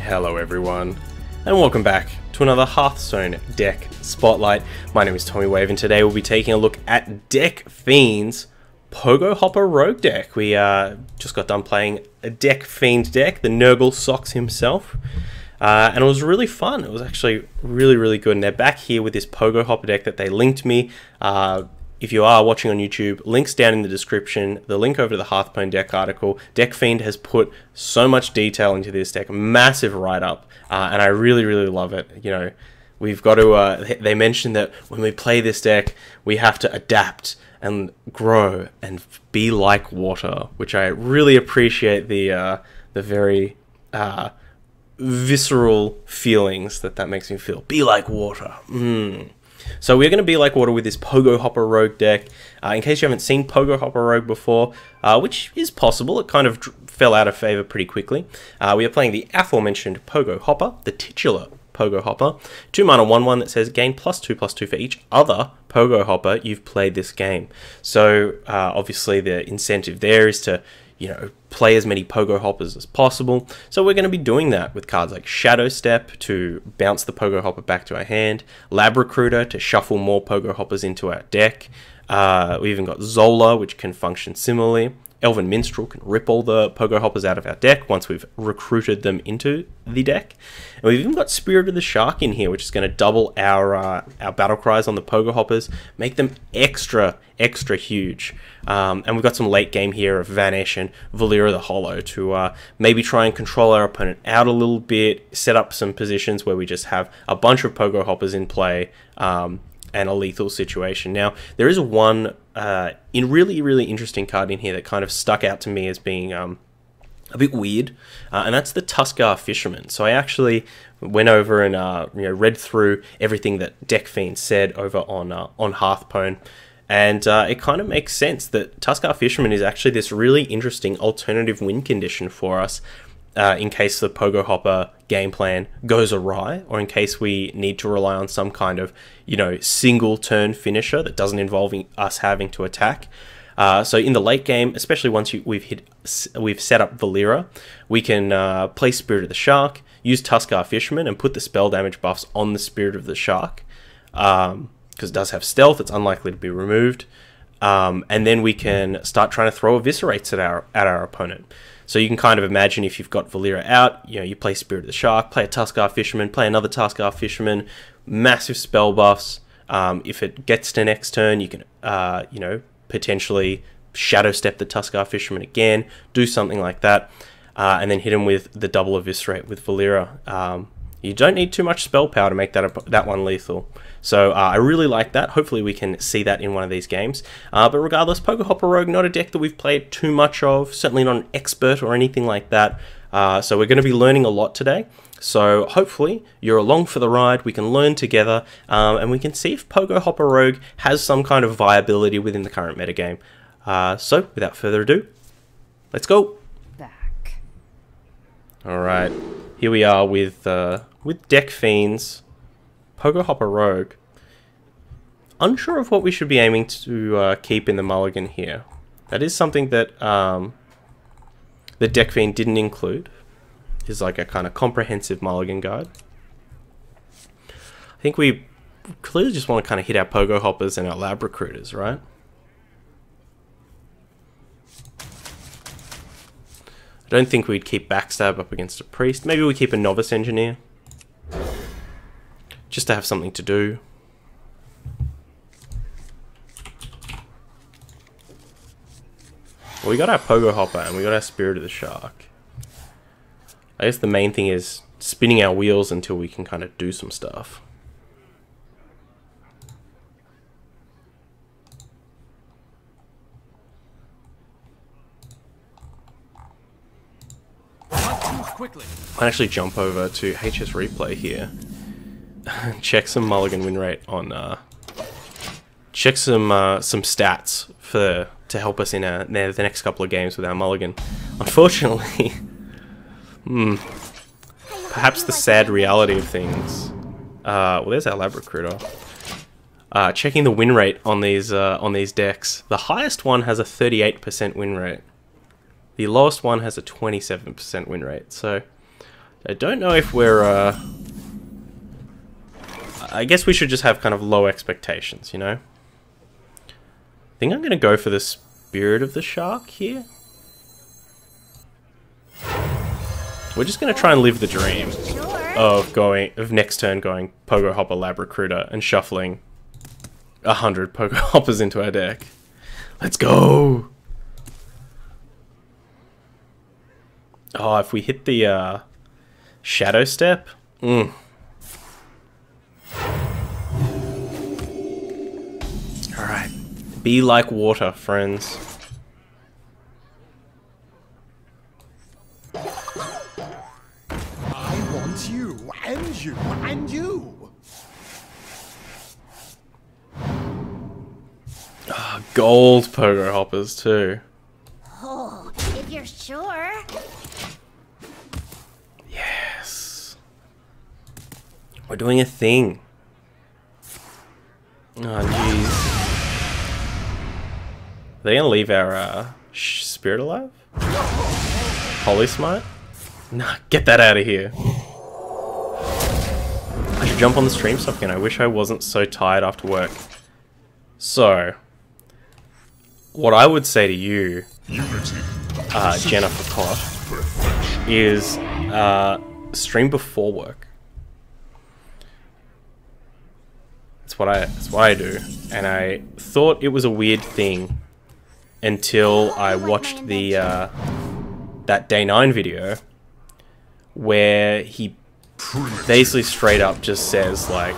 Hello everyone, and welcome back to another Hearthstone deck spotlight. My name is Tommy Wave, and today we'll be taking a look at Deck Fiend's Pogo Hopper Rogue deck. We just got done playing a Deck Fiend deck, the Nurgle Socks himself, and it was really fun. It was actually really good, and they're back here with this Pogo Hopper deck that they linked me. If you are watching on YouTube, links down in the description, the link over to the Hearthstone deck article. Deck Fiend has put so much detail into this deck, massive write-up, and I really love it. You know, we've got to, they mentioned that when we play this deck, we have to adapt and grow and be like water, which I really appreciate the very visceral feelings that makes me feel. Be like water. So we're going to be like water with this Pogo Hopper Rogue deck. In case you haven't seen Pogo Hopper Rogue before, which is possible, it kind of fell out of favor pretty quickly. We are playing the aforementioned Pogo Hopper, the titular Pogo Hopper. 2 mana 1/1 that says gain +2/+2 for each other Pogo Hopper you've played this game. So obviously the incentive there is to, you know, play as many Pogo Hoppers as possible. So we're going to be doing that with cards like Shadow Step to bounce the Pogo Hopper back to our hand, Lab Recruiter to shuffle more Pogo Hoppers into our deck. We even got Zola, which can function similarly. Elven Minstrel can rip all the Pogo Hoppers out of our deck once we've recruited them into the deck. And we've even got Spirit of the Shark in here, which is going to double our battle cries on the Pogo Hoppers, make them extra huge. And we've got some late game here of Vanish and Valera the Hollow to maybe try and control our opponent out a little bit, set up some positions where we just have a bunch of Pogo Hoppers in play, and a lethal situation. Now, there is one really interesting card in here that kind of stuck out to me as being a bit weird, and that's the Tuskar Fisherman. So I actually went over and read through everything that Deck Fiend said over on Hearthstone, and it kind of makes sense that Tuskar Fisherman is actually this really interesting alternative win condition for us. In case the Pogo Hopper game plan goes awry, or in case we need to rely on some kind of, you know, single turn finisher that doesn't involve us having to attack. So in the late game, especially once we've set up Valera, we can play Spirit of the Shark, use Tuskar Fisherman, and put the spell damage buffs on the Spirit of the Shark, because it does have stealth. It's unlikely to be removed, and then we can start trying to throw Eviscerates at our opponent. So you can kind of imagine if you've got Valera out, you know, you play Spirit of the Shark, play a Tuskar Fisherman, play another Tuskar Fisherman, massive spell buffs. If it gets to next turn, you can, you know, potentially Shadow Step the Tuskar Fisherman again, do something like that, and then hit him with the double Eviscerate with Valera. You don't need too much spell power to make that one lethal. So I really like that. Hopefully we can see that in one of these games. But regardless, Pogo Hopper Rogue, not a deck that we've played too much of, certainly not an expert or anything like that. So we're going to be learning a lot today. So hopefully you're along for the ride, we can learn together, and we can see if Pogo Hopper Rogue has some kind of viability within the current metagame. So without further ado, let's go. Back. Alright, here we are with Deck Fiend's Pogo Hopper Rogue. Unsure of what we should be aiming to keep in the mulligan here. That is something that the Deck Fiend didn't include. Is like a kind of comprehensive mulligan guide. I think we clearly just want to kind of hit our Pogo Hoppers and our Lab Recruiters, right? I don't think we'd keep Backstab up against a Priest. Maybe we keep a Novice Engineer, just to have something to do. Well, we got our Pogo Hopper and we got our Spirit of the Shark. I guess the main thing is spinning our wheels until we can kind of do some stuff. Might actually jump over to HS Replay here. Check some mulligan win rate on check some stats to help us in the next couple of games with our mulligan. Unfortunately, perhaps the sad reality of things. Well, there's our Lab Recruiter. Checking the win rate on these decks. The highest one has a 38% win rate. The lowest one has a 27% win rate. So I don't know if we're, I guess we should just have kind of low expectations, you know? I think I'm going to go for the Spirit of the Shark here. We're just going to try and live the dream of next turn going Pogo Hopper Lab Recruiter and shuffling 100 Pogo Hoppers into our deck. Let's go! Oh, if we hit the Shadow Step. Alright. Be like water, friends. I want you, and you, and you. Oh, gold Pogo Hoppers, too. Oh, if you're sure. Yes. We're doing a thing. Oh, jeez. Are they gonna leave our Spirit alive? Holy Smite? Nah, get that out of here. I should jump on the stream stuff again. I wish I wasn't so tired after work. So, what I would say to you, Jennifer Cott, is stream before work. That's what I do. And I thought it was a weird thing until I watched the that day 9 video where he basically straight up just says, like,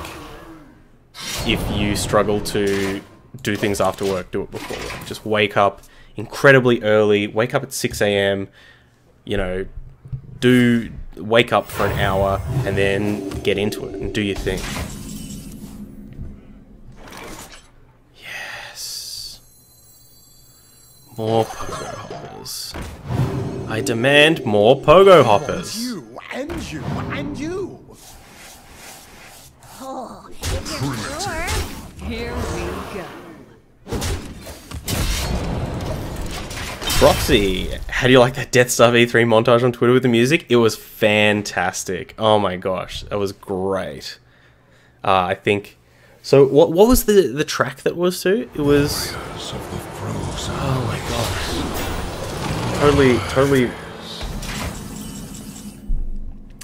if you struggle to do things after work, do it before work. Just wake up incredibly early, wake up at 6 AM, you know, wake up for an hour and then get into it and do your thing. Yes. More Pogo Hoppers. I demand more Pogo Hoppers. You, and you, and you. Oh, if you're sure. Here we go. Proxy, how do you like that Death Star V3 montage on Twitter with the music? It was fantastic. Oh my gosh, that was great. I think. So, what was the track that was to? It was. Oh my gosh. Totally.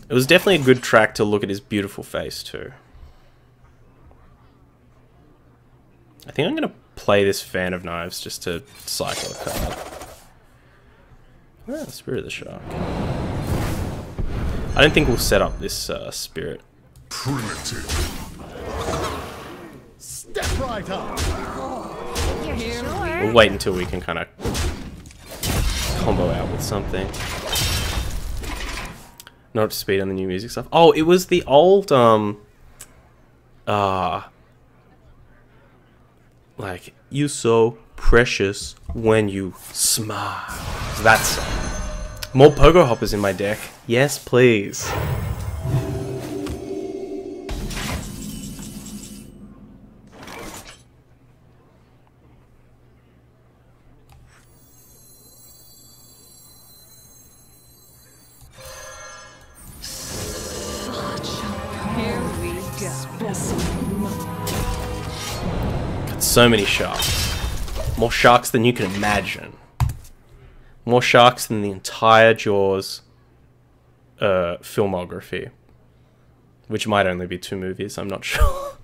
It was definitely a good track to look at his beautiful face too. I think I'm gonna play this Fan of Knives just to cycle a card. Where are the Spirit of the Shark? I don't think we'll set up this Spirit. Primitive. Step right up. Oh, if you're sure. We'll wait until we can kind of combo out with something. Not up to speed on the new music stuff. Oh, it was the old like, you so precious when you smile. So that's more Pogo Hoppers in my deck. Yes, please. Here we go. Got so many sharks. More sharks than you can imagine. More sharks than the entire Jaws filmography. Which might only be 2 movies, I'm not sure.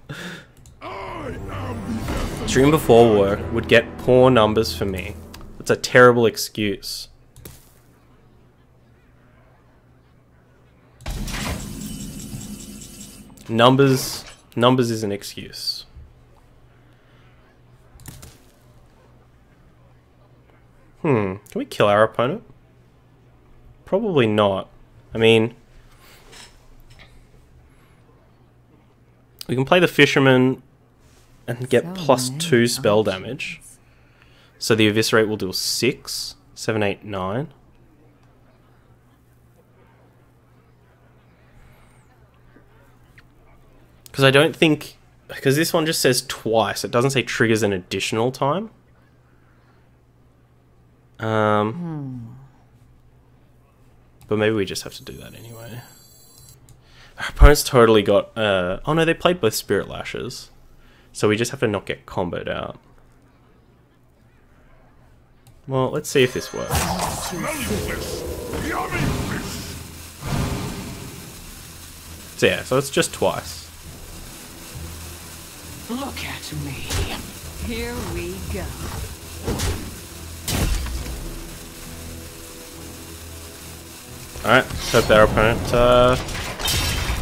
Stream before work would get poor numbers for me. That's a terrible excuse. Numbers is an excuse. Can we kill our opponent? Probably not. I mean, we can play the Fisherman and get +2 spell damage. So the Eviscerate will deal 6, 7, 8, 9. Because I don't think... Because this one just says twice. It doesn't say triggers an additional time. But maybe we just have to do that anyway. Our opponent's totally got... oh no, they played both Spirit Lashes. So we just have to not get comboed out. Well, let's see if this works. So yeah, so it's just twice. Look at me. Here we go. Alright, hope their opponent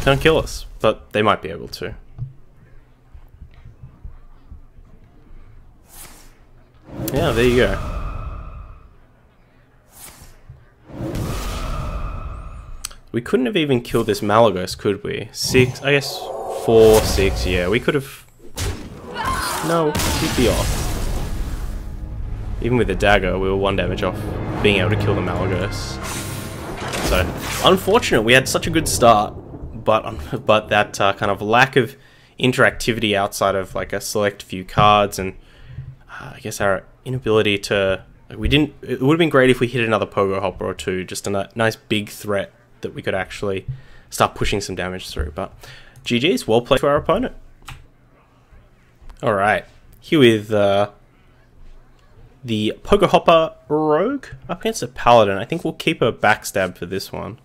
can't kill us, but they might be able to. Yeah, there you go. We couldn't have even killed this Malagos, could we? 6, I guess 4, 6, yeah, we could have... No, he'd be off. Even with the dagger, we were 1 damage off being able to kill the Malagos. So, unfortunate, we had such a good start, but that kind of lack of interactivity outside of like a select few cards, and I guess our inability to... Like, we didn't... It would have been great if we hit another Pogo Hopper or two, just a nice big threat that we could actually start pushing some damage through. But GG's, well played for our opponent. Alright, here with the Pogo Hopper Rogue up against a Paladin. I think we'll keep a backstab for this one.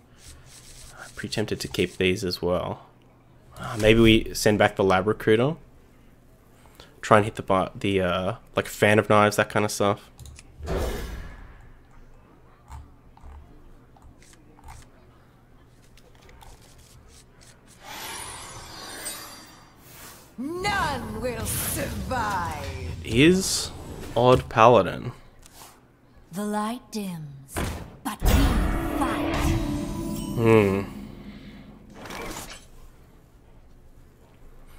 I'm pretty tempted to keep these as well. Maybe we send back the Lab Recruiter. Try and hit the like Fan of Knives, that kind of stuff. None will survive. Is Odd Paladin. The light dims, but we fight.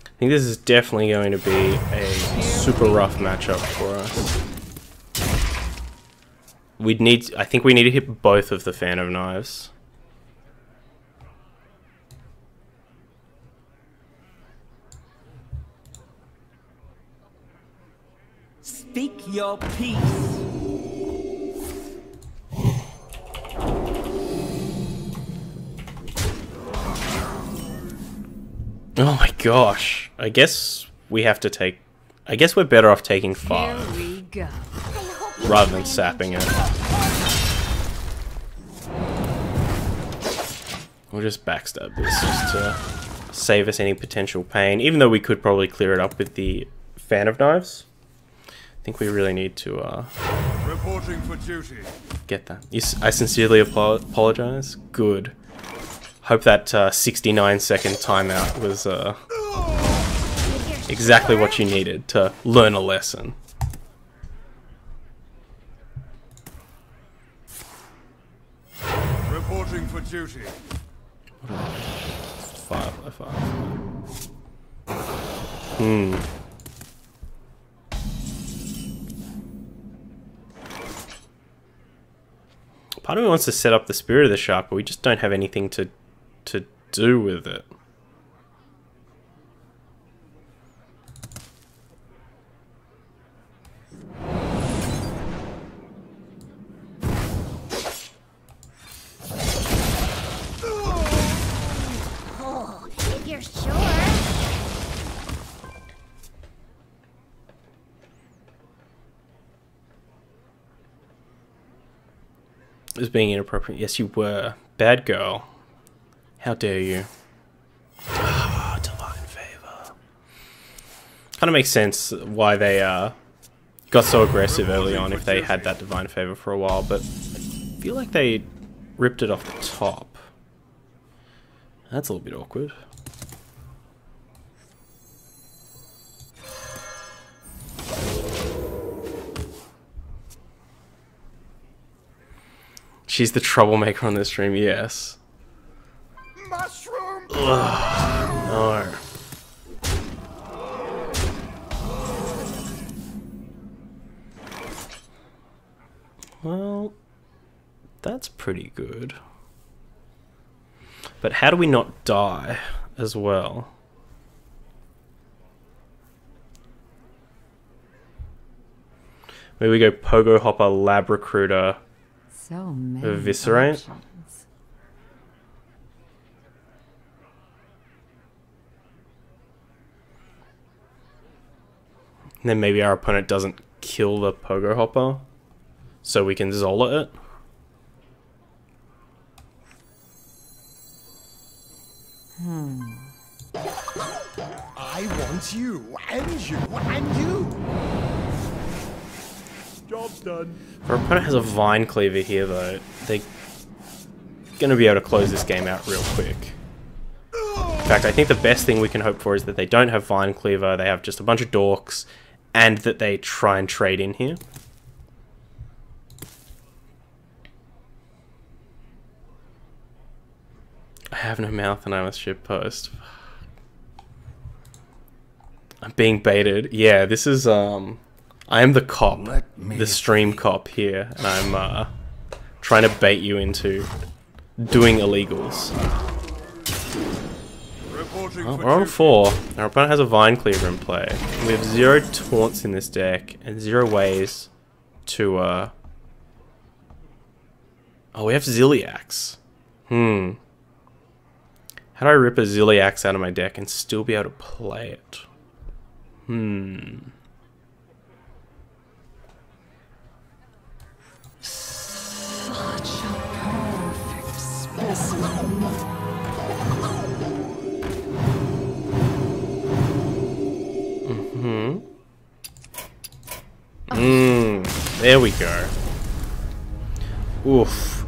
I think this is definitely going to be a super rough matchup for us. I think we need to hit both of the Fan of Knives. Speak your peace. Oh my gosh. I guess we have to take... I guess we're better off taking 5 Here we go. rather than sapping it. We'll just backstab this just to save us any potential pain, even though we could probably clear it up with the Fan of Knives. I think we really need to Reporting for duty. get that. I sincerely apologize. Good. Hope that 69-second timeout was exactly what you needed to learn a lesson. Reporting for duty. 5 by 5. Part of me wants to set up the Spirit of the Shark, but we just don't have anything to do with it. Oh, if you're sure. It was being inappropriate. Yes, you were. Bad girl. How dare you? Ah, Divine Favor. Kind of makes sense why they got so aggressive early on if they had that Divine Favor for a while, but I feel like they ripped it off the top. That's a little bit awkward. She's the troublemaker on this stream, yes. Mushroom. No. Well, that's pretty good. But how do we not die as well? Maybe we go Pogo Hopper, Lab Recruiter, So many Eviscerate? options. And then maybe our opponent doesn't kill the Pogo Hopper, so we can Zola it. I want you, and you, and you. Job's done. If our opponent has a Vine Cleaver here, though, they're going to be able to close this game out real quick. In fact, I think the best thing we can hope for is that they don't have Vine Cleaver, they have just a bunch of dorks, and that they try and trade in here. I have no mouth and I must ship post. I'm being baited. Yeah, this is, I am the cop, the stream cop here, and I'm, trying to bait you into doing illegals. Oh, we're on 4. Our opponent has a Vine Cleaver in play. We have 0 taunts in this deck, and 0 ways to, Oh, we have Zilliax. How do I rip a Zilliax out of my deck and still be able to play it? Such a perfect specimen. There we go. Oof.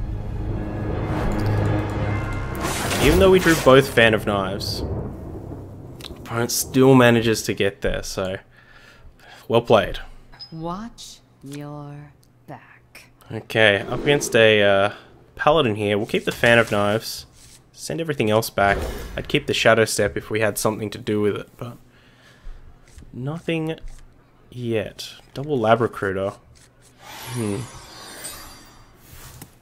Even though we drew both Fan of Knives, opponent still manages to get there, so well played. Watch your back. Okay, up against a Paladin here. We'll keep the Fan of Knives, send everything else back. I'd keep the Shadow Step if we had something to do with it, but nothing yet. Double Lab Recruiter.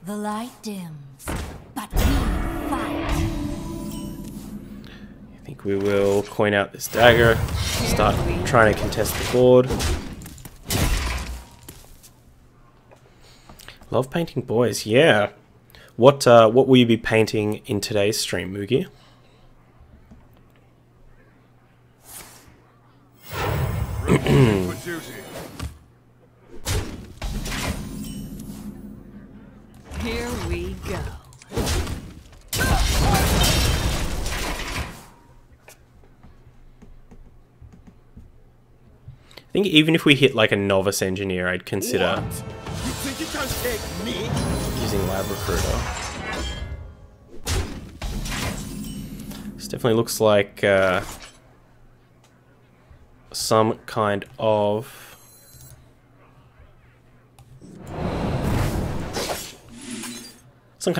The light dims, but we fight. I think we will coin out this dagger, start trying to contest the board. Love painting boys, yeah. What will you be painting in today's stream, Mugi? Reporting for duty. Here we go. I think even if we hit like a Novice Engineer, I'd consider You think you can take me? using Lab Recruiter. This definitely looks like some kind of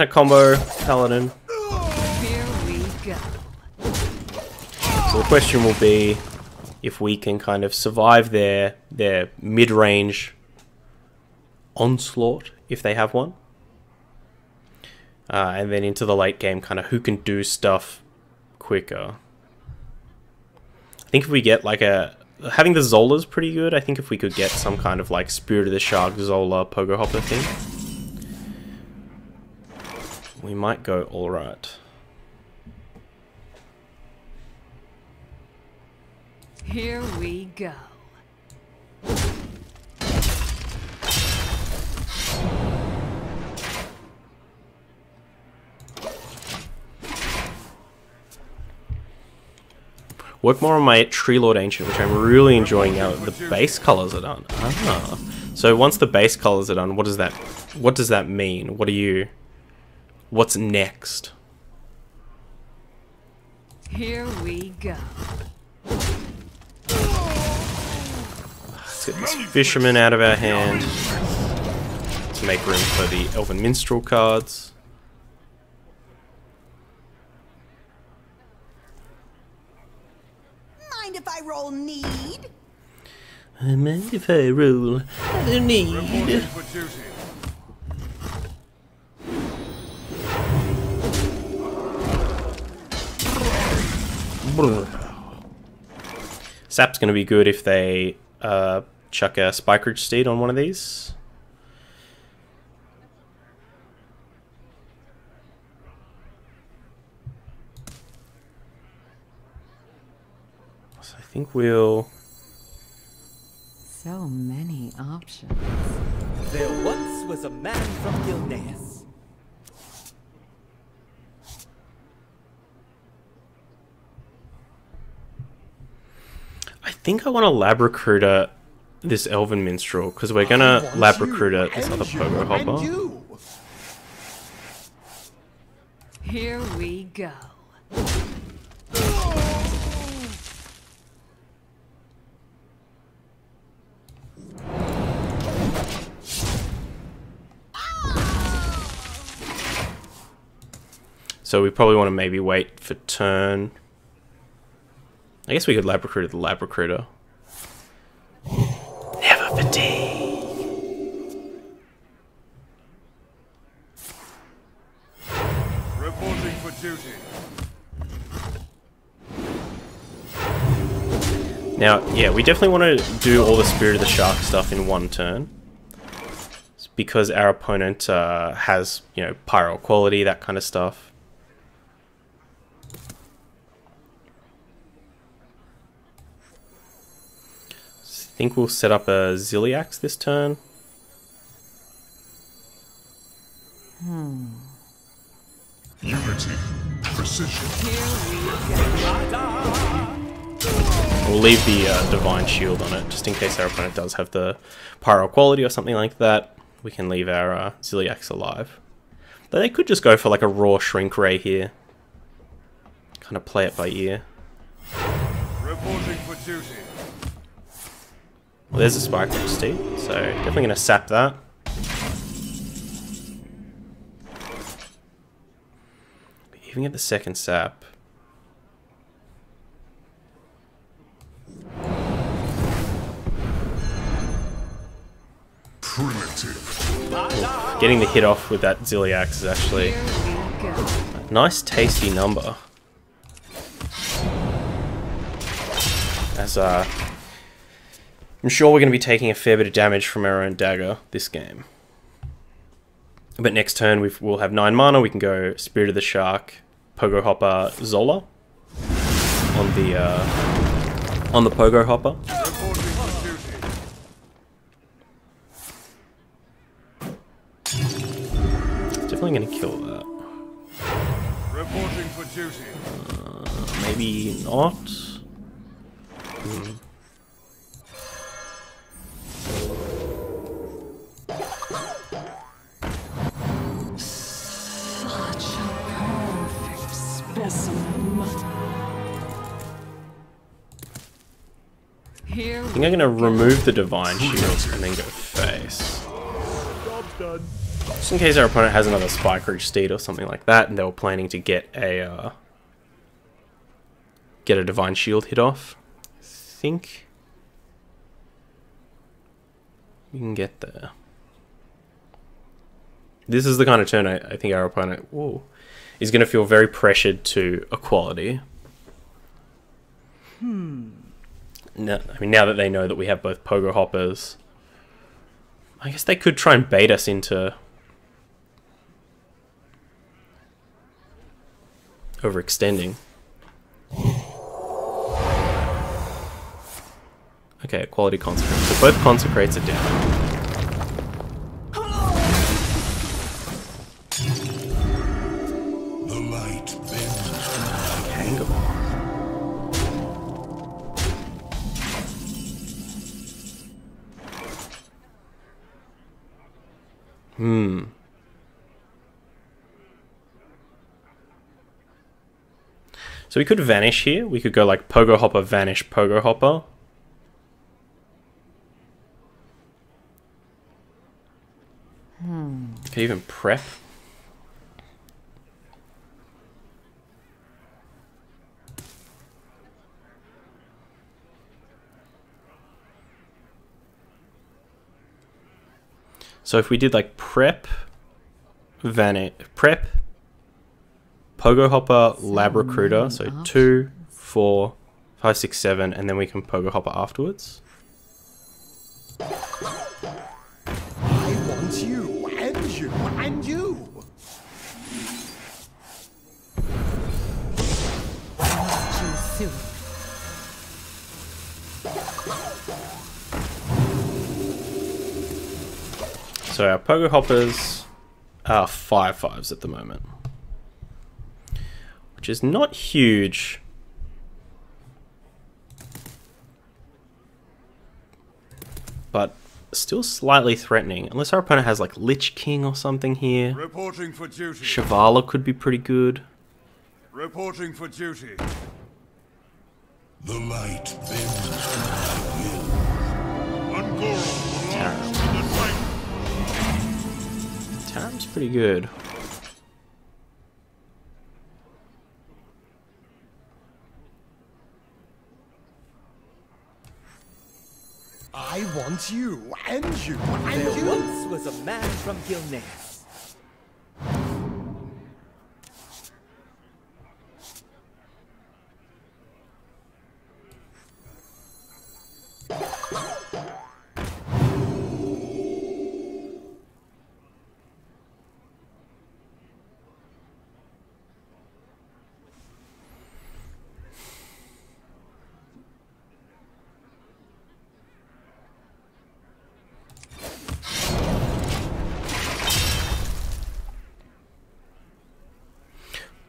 combo Paladin. Here we go. So the question will be if we can kind of survive their mid-range onslaught, if they have one. And then into the late game, kind of who can do stuff quicker. I think if we get like having the Zola's pretty good. I think if we could get some kind of like Spirit of the Shark, Zola, Pogo Hopper thing, we might go alright. Here we go. Work more on my Tree Lord Ancient, which I'm really enjoying now that the base colors are done. Ah. So once the base colors are done, what does that mean? What's next? Here we go. Let's get this Fisherman out of our hand to make room for the Elven Minstrel cards. Mind if I roll need? I mind if I roll the need. Reporting for duty. Sap's going to be good if they chuck a Spike Ridge Steed on one of these. So I think we'll options. There once was a man from Gilneas. I think I want to lab recruiter this elven minstrel because we're gonna lab recruiter this other pogo hopper. Here we go. So we probably want to maybe wait for turn. I guess we could lab recruiter the lab recruiter. Never fatigue. Reporting for duty. Now, yeah, we definitely want to do all the Spirit of the Shark stuff in one turn. It's because our opponent has, you know, pyro quality, that kind of stuff. I think we'll set up a Ziliax this turn. Unity. Precision. We'll leave the Divine Shield on it, just in case our opponent does have the pyro quality or something like that. We can leave our Ziliax alive. Though they could just go for like a raw Shrink Ray here. Kind of play it by ear. Reporting for duty. Well, there's a Spike Steed, so definitely going to sap that. Even get the second sap. Primitive. Getting the hit off with that Ziliax is actually a nice tasty number. As I'm sure we're going to be taking a fair bit of damage from our own dagger this game. But next turn we'll have 9 mana. We can go Spirit of the Shark, Pogo Hopper, Zola on the Pogo Hopper. Reporting for duty. Definitely going to kill that. Reporting for duty. Maybe not. Such a perfect specimen. Here I think I'm going to remove the Divine Shield and then go face. Just in case our opponent has another Spike Ridge Steed or something like that, and they were planning to get a Divine Shield hit off. I think we can get there. This is the kind of turn I think our opponent is going to feel very pressured to equality. No, I mean, now that they know that we have both Pogo Hoppers, I guess they could try and bait us into overextending. Okay, Quality Consecrate. So both Consecrates are down. The light bends. Hangamon. So we could vanish here. We could go like Pogo Hopper, vanish, Pogo Hopper. Could even prep. So if we did like prep, vanish, prep, Pogo Hopper, Lab Recruiter, so 2, 4, 5, 6, 7, and then we can Pogo Hopper afterwards. I want you, and you, and you. So our Pogo Hoppers are 5/5s at the moment, which is not huge. But still slightly threatening, unless our opponent has like Lich King or something here. Reporting for duty. Shivala could be pretty good. Reporting for duty. The light bends to my will. Ungoro belongs to the Titan. Taram's pretty good. I want you, and you, and There you. once was a man from Gilneas.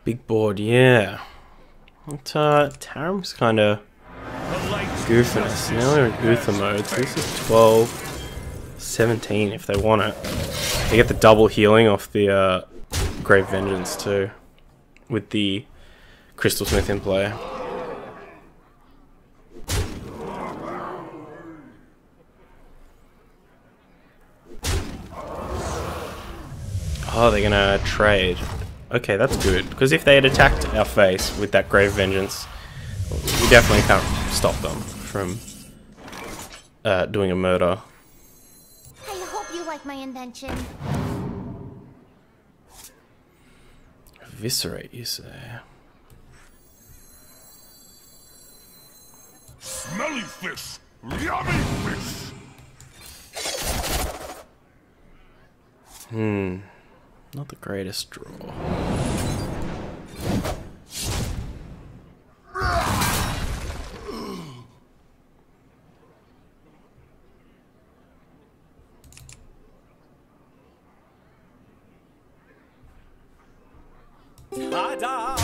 Big board, yeah. But, Taram's kind of goofing us. Now we're in Uther mode, so this is 12, 17 if they want it. They get the double healing off the Grave Vengeance too, with the Crystal Smith in play. Oh, they're gonna trade. Okay, that's good, because if they had attacked our face with that Grave Vengeance, we definitely can't stop them from doing a murder. I hope you like my invention. Eviscerate, you say? Smelly fish! Yummy fish! Not the greatest draw. Ta-da!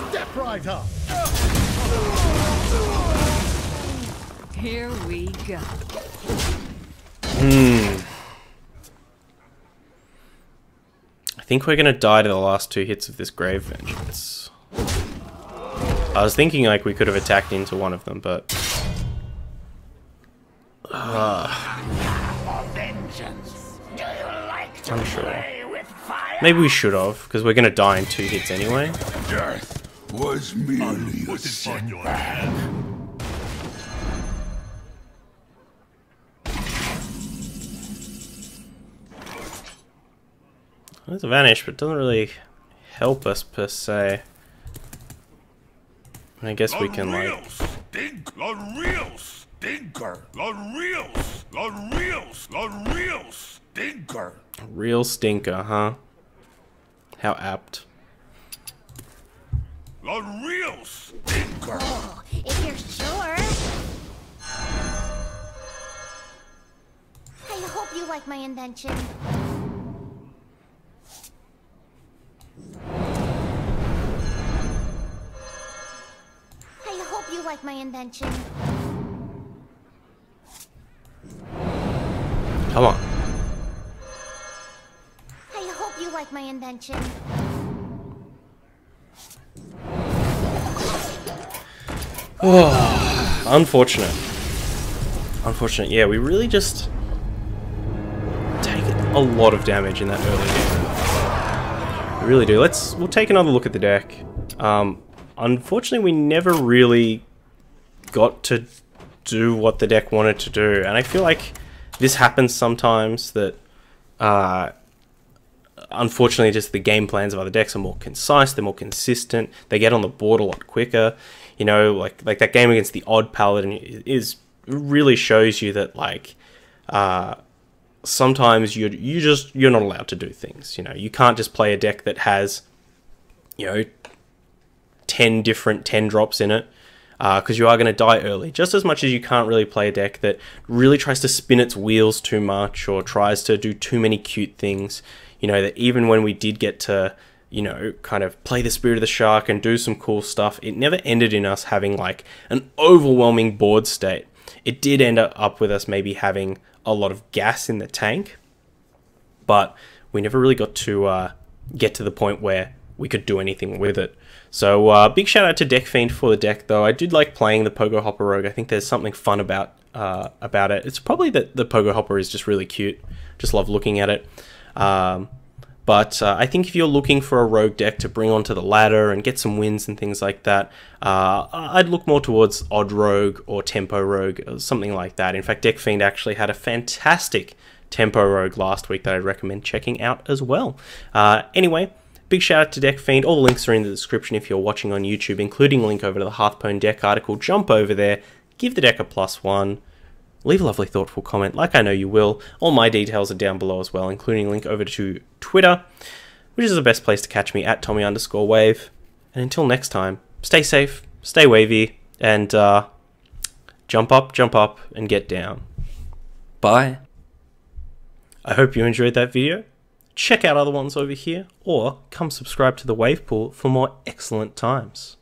Step right up. Here we go. I think we're gonna die to the last two hits of this Grave Vengeance. I was thinking like we could have attacked into one of them, but unsure. Maybe we should have, because we're gonna die in 2 hits anyway. Death was merely a setback. There's a vanish, but it doesn't really help us per se. I guess we can like. The real stinker. The real stinker. Real stinker, huh? How apt. The real stinker. Oh, if you're sure. I hope you like my invention. I hope you like my invention. Come on. I hope you like my invention. Oh, unfortunate. Unfortunate. Yeah, we really just take a lot of damage in that early game. We really do. We'll take another look at the deck. Unfortunately, we never really got to do what the deck wanted to do, and I feel like this happens sometimes that unfortunately just the game plans of other decks are more concise, they're more consistent, they get on the board a lot quicker. You know, like that game against the Odd Paladin really shows you that like sometimes you're not allowed to do things. You know, you can't just play a deck that has 10 different 10 drops in it. because you are going to die early. Just as much as you can't really play a deck that really tries to spin its wheels too much or tries to do too many cute things. You know, that even when we did get to, you know, kind of play the Spirit of the Shark and do some cool stuff, it never ended in us having like an overwhelming board state. It did end up with us maybe having a lot of gas in the tank, but we never really got to get to the point where we could do anything with it. So big shout out to Deck Fiend for the deck, though. I did like playing the Pogo Hopper Rogue. I think there's something fun about it. It's probably that the Pogo Hopper is just really cute. Just love looking at it. But I think if you're looking for a rogue deck to bring onto the ladder and get some wins and things like that, I'd look more towards Odd Rogue or Tempo Rogue or something like that. In fact, Deck Fiend actually had a fantastic Tempo Rogue last week that I'd recommend checking out as well. Anyway, big shout out to Deck Fiend. All the links are in the description if you're watching on YouTube, including a link over to the Hearthstone deck article. Jump over there, give the deck a +1. Leave a lovely, thoughtful comment, like I know you will. All my details are down below as well, including a link over to Twitter, which is the best place to catch me, at Tommy_Wave. And until next time, stay safe, stay wavy, and jump up, and get down. Bye. I hope you enjoyed that video. Check out other ones over here, or come subscribe to the Wave Pool for more excellent times.